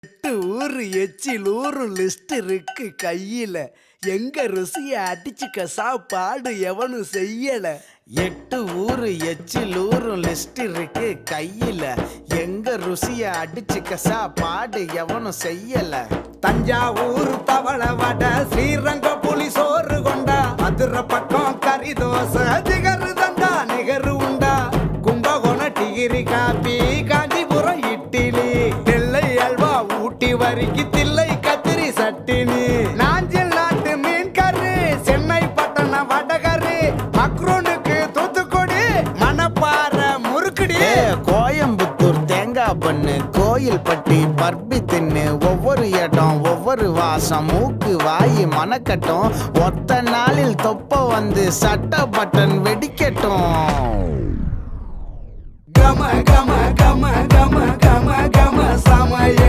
எட்டு ஊரு எச்சில் ஊரும் லிஸ்ட் இருக்கு கையில. எங்க ருசிய அடிச்சுக்க சாப்பாடு எவனும் செய்யல. 8 ஊரு எச்சில் ஊரும் லிஸ்ட் இருக்கு கையில. எங்க ருசிய அடிச்சுக்க சாப்பாடு எவனும் செய்யல. தஞ்சாவூர் தவள வடை, ஸ்ரீரங்க புலி சோறு கொண்டா, மதுரை பக்கம் கறி தோசை, திகரு தந்தா நிகரு உண்டா, கும்பகோணம் டிகிரி காப்பி, காஞ்சிபுரம் இட்லி, நெல்லை அல்வா ஊட்டி வரிக்கு தில்லை கத்திரி சட்டினி, நாஞ்சில் நாட்டு மீன் கறி, சென்னை பட்டணம் வடகறி, மக்ரூனுக்கு தூத்துக்குடி, மணப்பாறை முறுக்குடி, கோயம்புத்தூர் தேங்காய் பண்ணு, கோயில் பட்டி பர்பி தின்னு, ஒவ்வொரு இடம் ஒவ்வொரு வாசம், மூக்கு வாயி மணக்கட்டும், ஒத்த நாளில் தொப்ப வந்து சட்ட பட்டன் வெடிக்கட்டும். கம கம கம கம கம கம சமய